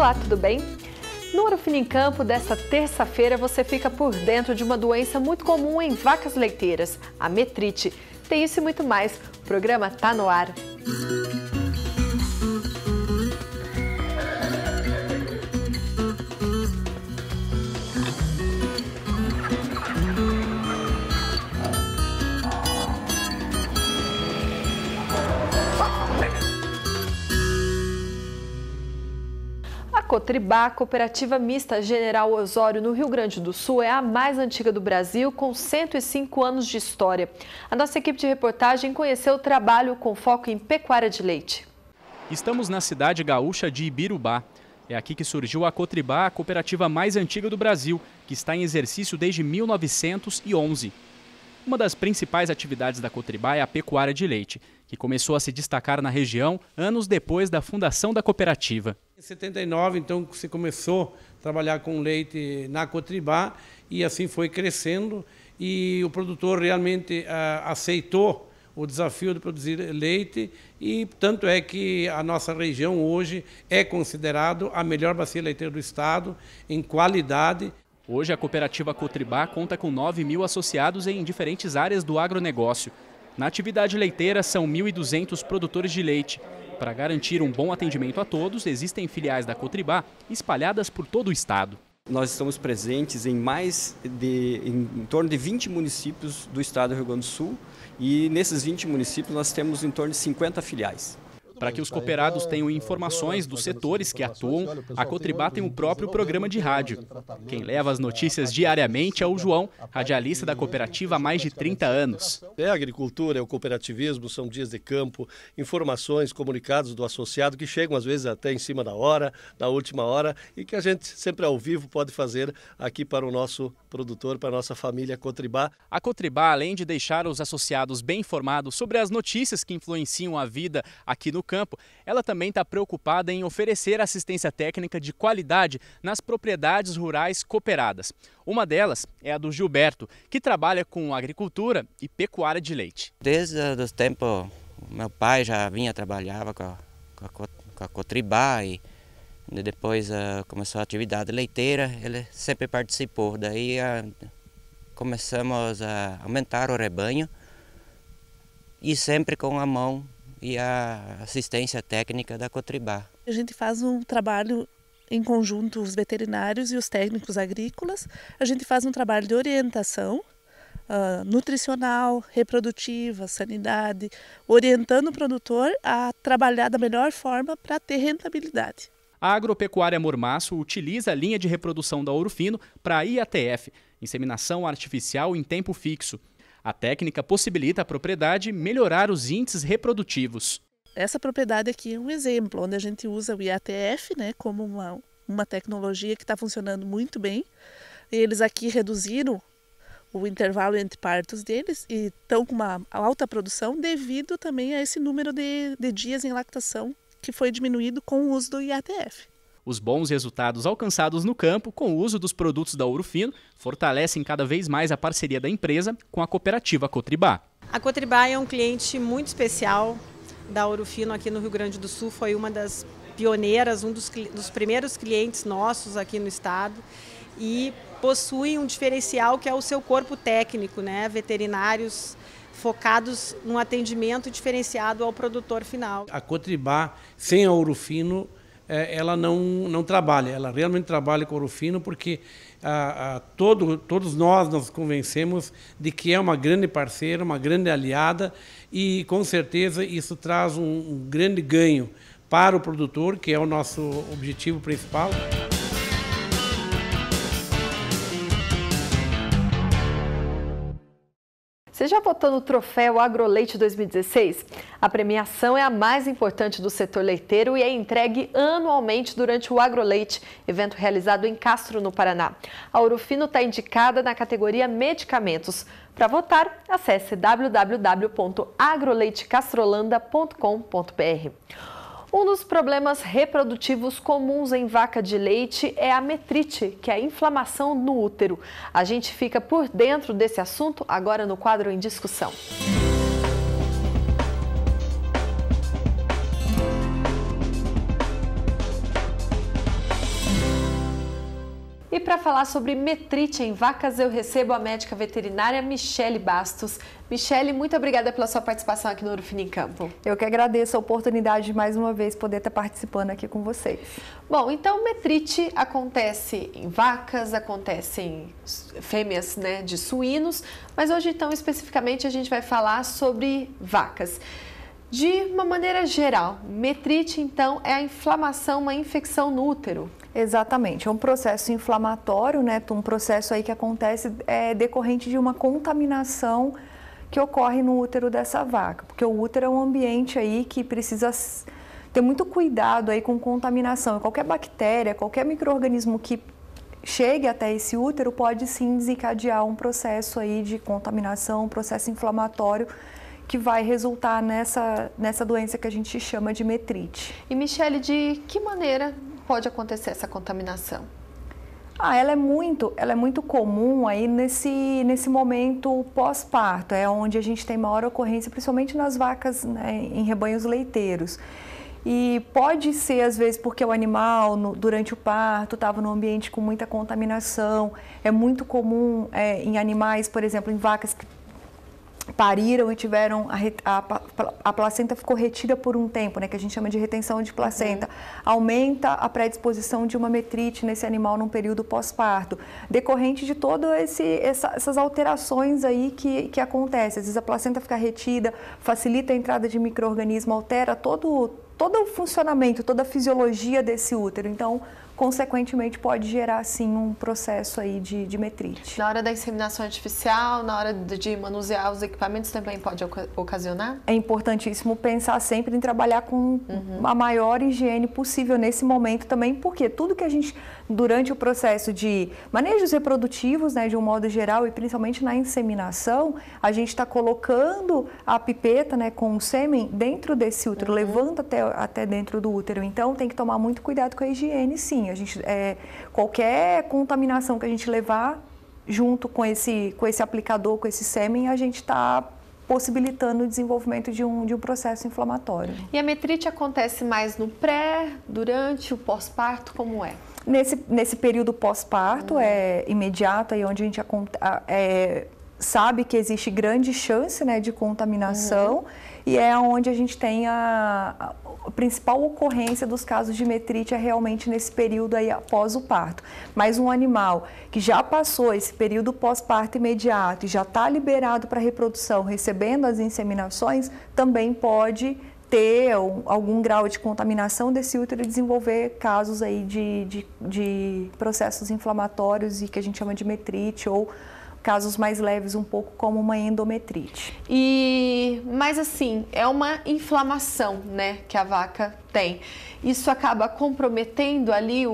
Olá, tudo bem? No Orofino em Campo desta terça-feira você fica por dentro de uma doença muito comum em vacas leiteiras, a metrite. Tem isso e muito mais. O programa tá no ar. A Cotribá, Cooperativa Mista General Osório, no Rio Grande do Sul, é a mais antiga do Brasil, com 105 anos de história. A nossa equipe de reportagem conheceu o trabalho com foco em pecuária de leite. Estamos na cidade gaúcha de Ibirubá. É aqui que surgiu a Cotribá, a cooperativa mais antiga do Brasil, que está em exercício desde 1911. Uma das principais atividades da Cotribá é a pecuária de leite, que começou a se destacar na região anos depois da fundação da cooperativa. Em 79, então, se começou a trabalhar com leite na Cotribá e assim foi crescendo e o produtor realmente aceitou o desafio de produzir leite e tanto é que a nossa região hoje é considerado a melhor bacia leiteira do estado em qualidade. Hoje a cooperativa Cotribá conta com 9.000 associados em diferentes áreas do agronegócio. Na atividade leiteira são 1.200 produtores de leite. Para garantir um bom atendimento a todos, existem filiais da Cotribá espalhadas por todo o estado. Nós estamos presentes em em torno de 20 municípios do estado do Rio Grande do Sul e nesses 20 municípios nós temos em torno de 50 filiais. Para que os cooperados tenham informações dos setores que atuam, a Cotribá tem o próprio programa de rádio. Quem leva as notícias diariamente é o João, radialista da cooperativa há mais de 30 anos. É a agricultura, é o cooperativismo, são dias de campo, informações, comunicados do associado que chegam às vezes até em cima da hora, na última hora, e que a gente sempre ao vivo pode fazer aqui para o nosso produtor, para a nossa família Cotribá. A Cotribá, além de deixar os associados bem informados sobre as notícias que influenciam a vida aqui no campo, ela também está preocupada em oferecer assistência técnica de qualidade nas propriedades rurais cooperadas. Uma delas é a do Gilberto, que trabalha com agricultura e pecuária de leite. Desde os tempos, meu pai já trabalhava com a Cotribá e depois começou a atividade leiteira, ele sempre participou. Daí começamos a aumentar o rebanho e sempre com a mão e a assistência técnica da Cotribá. A gente faz um trabalho em conjunto, os veterinários e os técnicos agrícolas. A gente faz um trabalho de orientação nutricional, reprodutiva, sanidade, orientando o produtor a trabalhar da melhor forma para ter rentabilidade. A Agropecuária Mormaço utiliza a linha de reprodução da Orofino para a IATF, inseminação artificial em tempo fixo. A técnica possibilita à propriedade melhorar os índices reprodutivos. Essa propriedade aqui é um exemplo, onde a gente usa o IATF, como uma tecnologia que está funcionando muito bem. Eles aqui reduziram o intervalo entre partos deles e estão com uma alta produção devido também a esse número de dias em lactação que foi diminuído com o uso do IATF. Os bons resultados alcançados no campo com o uso dos produtos da Orofino fortalecem cada vez mais a parceria da empresa com a cooperativa Cotribá. A Cotribá é um cliente muito especial da Orofino aqui no Rio Grande do Sul, foi uma das pioneiras, um dos primeiros clientes nossos aqui no estado e possui um diferencial que é o seu corpo técnico, veterinários focados no atendimento diferenciado ao produtor final. A Cotribá, sem a Orofino, ela não trabalha, ela realmente trabalha com o Orofino porque todos nós nos convencemos de que é uma grande parceira, uma grande aliada e com certeza isso traz um grande ganho para o produtor, que é o nosso objetivo principal. Você já votou no Troféu AgroLeite 2016? A premiação é a mais importante do setor leiteiro e é entregue anualmente durante o AgroLeite, evento realizado em Castro, no Paraná. A Orofino está indicada na categoria Medicamentos. Para votar, acesse www.agroleitecastrolanda.com.br. Um dos problemas reprodutivos comuns em vaca de leite é a metrite, que é a inflamação no útero. A gente fica por dentro desse assunto agora no quadro em discussão. para falar sobre metrite em vacas, eu recebo a médica veterinária Michele Bastos. Michele, muito obrigada pela sua participação aqui no Ourofino em Campo. Eu que agradeço a oportunidade de mais uma vez poder estar participando aqui com vocês. Bom, então metrite acontece em vacas, acontece em fêmeas, né, de suínos, mas hoje então especificamente a gente vai falar sobre vacas. De uma maneira geral, metrite então é a inflamação, uma infecção no útero. Exatamente, é um processo inflamatório, né? Um processo aí que acontece decorrente de uma contaminação que ocorre no útero dessa vaca, porque o útero é um ambiente aí que precisa ter muito cuidado aí com contaminação. Qualquer bactéria, qualquer micro-organismo que chegue até esse útero pode sim desencadear um processo aí de contaminação, um processo inflamatório que vai resultar nessa doença que a gente chama de metrite. E Michele, de que maneira pode acontecer essa contaminação? Ela é muito comum aí nesse momento pós-parto, é onde a gente tem maior ocorrência, principalmente nas vacas, né, em rebanhos leiteiros. E pode ser, às vezes, porque o animal, durante o parto, estava num ambiente com muita contaminação. É muito comum em animais, por exemplo, em vacas que pariram e tiveram a placenta ficou retida por um tempo, né, que a gente chama de retenção de placenta, aumenta a predisposição de uma metrite nesse animal num período pós-parto, decorrente de todas essas alterações aí que acontecem. Às vezes a placenta fica retida, facilita a entrada de micro-organismo, altera todo o funcionamento, toda a fisiologia desse útero. Então, consequentemente, pode gerar, sim, um processo aí de metrite. Na hora da inseminação artificial, na hora de manusear os equipamentos, também pode ocasionar? É importantíssimo pensar sempre em trabalhar com a maior higiene possível nesse momento também, porque tudo que a gente, durante o processo de manejos reprodutivos, né, de um modo geral, e principalmente na inseminação, a gente está colocando a pipeta, né, com o sêmen dentro desse útero, levando até dentro do útero. Então, tem que tomar muito cuidado com a higiene, sim. Qualquer contaminação que a gente levar junto com esse aplicador, com esse sêmen, a gente está possibilitando o desenvolvimento de um processo inflamatório. E a metrite acontece mais no pré, durante o pós-parto, como é? Nesse período pós-parto, é imediato, aí onde a gente sabe que existe grande chance, né, de contaminação, e é onde a gente tem a principal ocorrência dos casos de metrite é realmente nesse período aí após o parto. Mas um animal que já passou esse período pós-parto imediato e já está liberado para reprodução, recebendo as inseminações, também pode ter algum grau de contaminação desse útero e desenvolver casos aí de processos inflamatórios e que a gente chama de metrite, ou casos mais leves um pouco como uma endometrite. Mas assim, é uma inflamação, né, que a vaca tem. Isso acaba comprometendo ali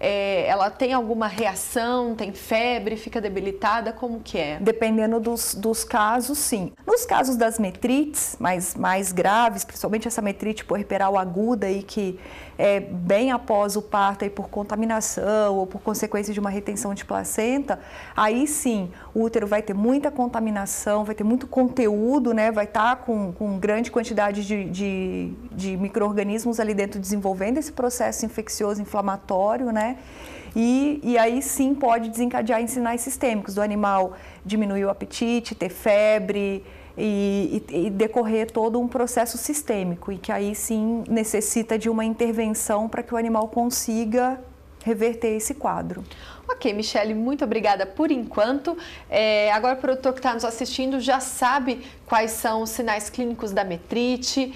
ela tem alguma reação, tem febre, fica debilitada, como que é? Dependendo dos casos, sim. Nos casos das metrites mais graves, principalmente essa metrite puerperal aguda aí, que é bem após o parto aí por contaminação ou por consequência de uma retenção de placenta, aí sim o útero vai ter muita contaminação, vai ter muito conteúdo, né? Vai estar com grande quantidade de micro-organismos ali dentro desenvolvendo esse processo infeccioso inflamatório, né? E aí sim pode desencadear em sinais sistêmicos do animal diminuir o apetite, ter febre e decorrer todo um processo sistêmico, e que aí sim necessita de uma intervenção para que o animal consiga reverter esse quadro. Ok, Michele, muito obrigada por enquanto. Agora o produtor que está nos assistindo já sabe quais são os sinais clínicos da metrite,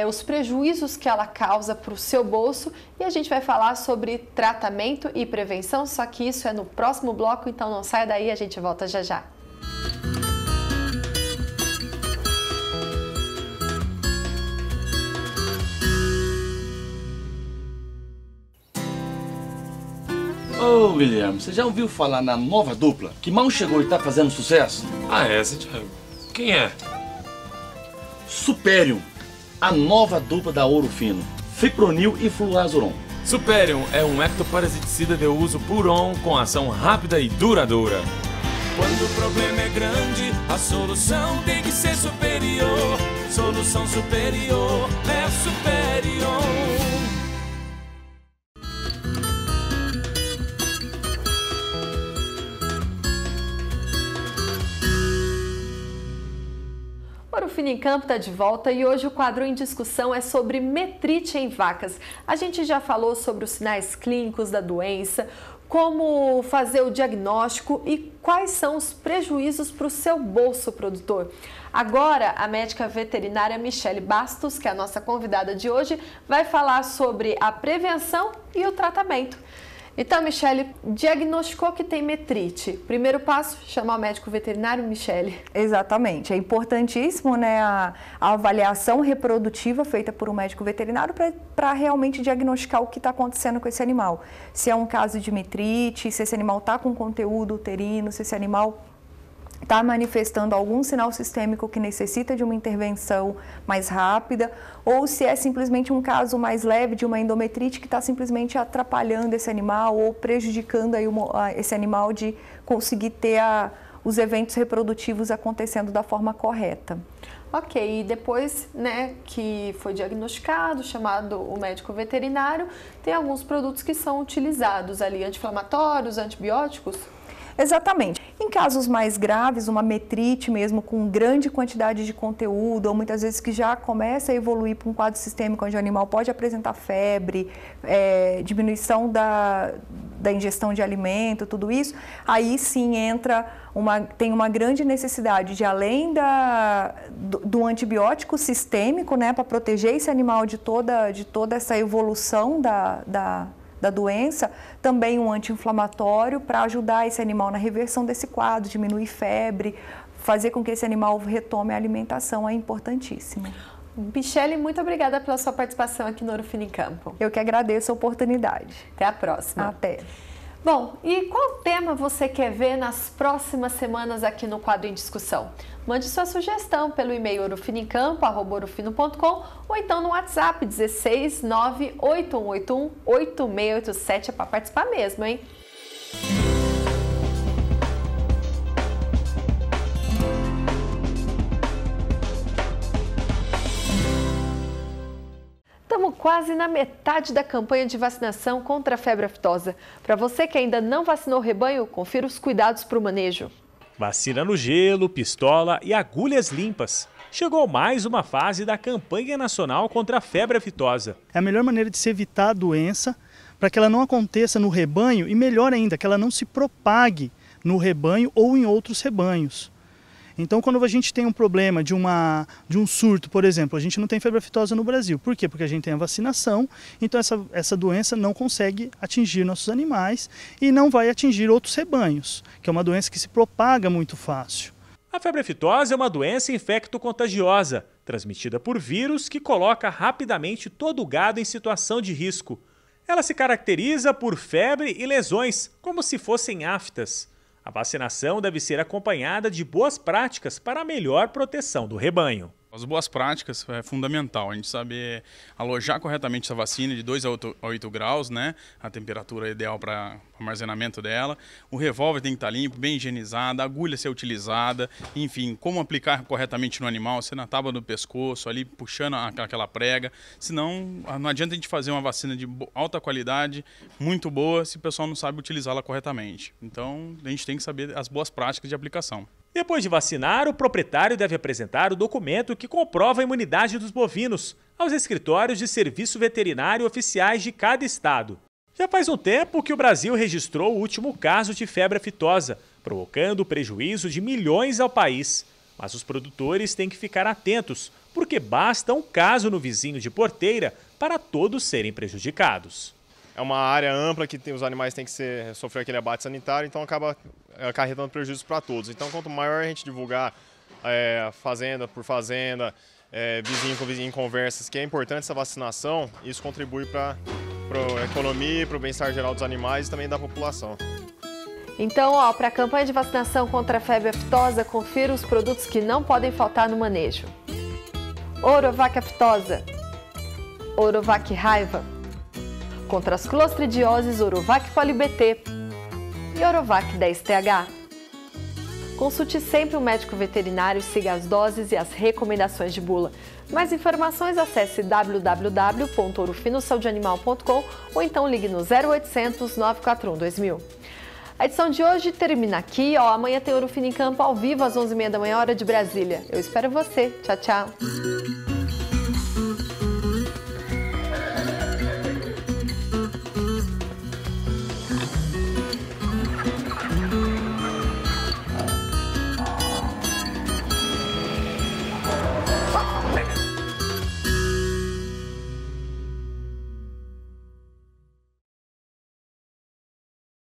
os prejuízos que ela causa para o seu bolso, e a gente vai falar sobre tratamento e prevenção, só que isso é no próximo bloco, então não saia daí, a gente volta já já. Ô, Guilherme, você já ouviu falar na nova dupla que mal chegou e tá fazendo sucesso? Ah, é, Thiago? Quem é? Superium, a nova dupla da Ourofino, Fipronil e Fluazuron. Superium é um ectoparasiticida de uso Puron com ação rápida e duradoura. Quando o problema é grande, a solução tem que ser superior. Solução superior é Superior. Ouro Fino em Campo está de volta e hoje o quadro em discussão é sobre metrite em vacas. A gente já falou sobre os sinais clínicos da doença, como fazer o diagnóstico e quais são os prejuízos para o seu bolso produtor. Agora, a médica veterinária Michele Bastos, que é a nossa convidada de hoje, vai falar sobre a prevenção e o tratamento. Então, Michele, diagnosticou que tem metrite. Primeiro passo, chamar o médico veterinário, Michele. Exatamente. É importantíssimo, né, a avaliação reprodutiva feita por um médico veterinário para realmente diagnosticar o que está acontecendo com esse animal. Se é um caso de metrite, se esse animal está com conteúdo uterino, se esse animal está manifestando algum sinal sistêmico que necessita de uma intervenção mais rápida, ou se é simplesmente um caso mais leve de uma endometrite que está simplesmente atrapalhando esse animal ou prejudicando aí esse animal de conseguir ter os eventos reprodutivos acontecendo da forma correta. Ok, e depois, né, que foi diagnosticado, chamado o médico veterinário, tem alguns produtos que são utilizados ali, anti-inflamatórios, antibióticos? Exatamente. Em casos mais graves, uma metrite mesmo com grande quantidade de conteúdo, ou muitas vezes que já começa a evoluir para um quadro sistêmico onde o animal pode apresentar febre, diminuição da ingestão de alimento, tudo isso, aí sim tem uma grande necessidade de, além do antibiótico sistêmico, né, para proteger esse animal de toda essa evolução da doença, também um anti-inflamatório para ajudar esse animal na reversão desse quadro, diminuir febre, fazer com que esse animal retome a alimentação, é importantíssimo. Michele, muito obrigada pela sua participação aqui no Ouro Fino em Campo. Eu que agradeço a oportunidade. Até a próxima. Até. Bom, e qual tema você quer ver nas próximas semanas aqui no quadro em discussão? Mande sua sugestão pelo e-mail ourofinoemcampo@ourofino.com ou então no WhatsApp 16 98181 8687. É para participar mesmo, hein? Estamos quase na metade da campanha de vacinação contra a febre aftosa. Para você que ainda não vacinou o rebanho, confira os cuidados para o manejo. Vacina no gelo, pistola e agulhas limpas. Chegou mais uma fase da campanha nacional contra a febre aftosa. É a melhor maneira de se evitar a doença para que ela não aconteça no rebanho e, melhor ainda, que ela não se propague no rebanho ou em outros rebanhos. Então, quando a gente tem um problema de um surto, por exemplo, a gente não tem febre aftosa no Brasil. Por quê? Porque a gente tem a vacinação, então essa doença não consegue atingir nossos animais e não vai atingir outros rebanhos, que é uma doença que se propaga muito fácil. A febre aftosa é uma doença infecto-contagiosa, transmitida por vírus que coloca rapidamente todo o gado em situação de risco. Ela se caracteriza por febre e lesões, como se fossem aftas. A vacinação deve ser acompanhada de boas práticas para a melhor proteção do rebanho. As boas práticas é fundamental, a gente saber alojar corretamente essa vacina de 2 a 8 graus, né? A temperatura ideal para armazenamento dela. O revólver tem que estar limpo, bem higienizado, a agulha ser utilizada, enfim, como aplicar corretamente no animal, ser na tábua do pescoço, ali puxando aquela prega. Senão, não adianta a gente fazer uma vacina de alta qualidade, muito boa, se o pessoal não sabe utilizá-la corretamente. Então, a gente tem que saber as boas práticas de aplicação. Depois de vacinar, o proprietário deve apresentar o documento que comprova a imunidade dos bovinos aos escritórios de serviço veterinário oficiais de cada estado. Já faz um tempo que o Brasil registrou o último caso de febre aftosa, provocando prejuízo de milhões ao país. Mas os produtores têm que ficar atentos, porque basta um caso no vizinho de porteira para todos serem prejudicados. É uma área ampla que os animais têm que sofrer aquele abate sanitário, então acaba acarretando prejuízos para todos. Então, quanto maior a gente divulgar fazenda por fazenda, vizinho com vizinho em conversas, que é importante essa vacinação, isso contribui para a economia, para o bem-estar geral dos animais e também da população. Então, para a campanha de vacinação contra a febre aftosa, confira os produtos que não podem faltar no manejo. Orovac aftosa, Orovac raiva, contra as clostridioses, Orovac Poli-BT e Orovac 10TH. Consulte sempre um médico veterinário e siga as doses e as recomendações de bula. Mais informações, acesse www.ourofinosaudeanimal.com ou então ligue no 0800 941 2000. A edição de hoje termina aqui. Amanhã tem Ouro Fino em Campo ao vivo às 11h30 da manhã, hora de Brasília. Eu espero você. Tchau, tchau.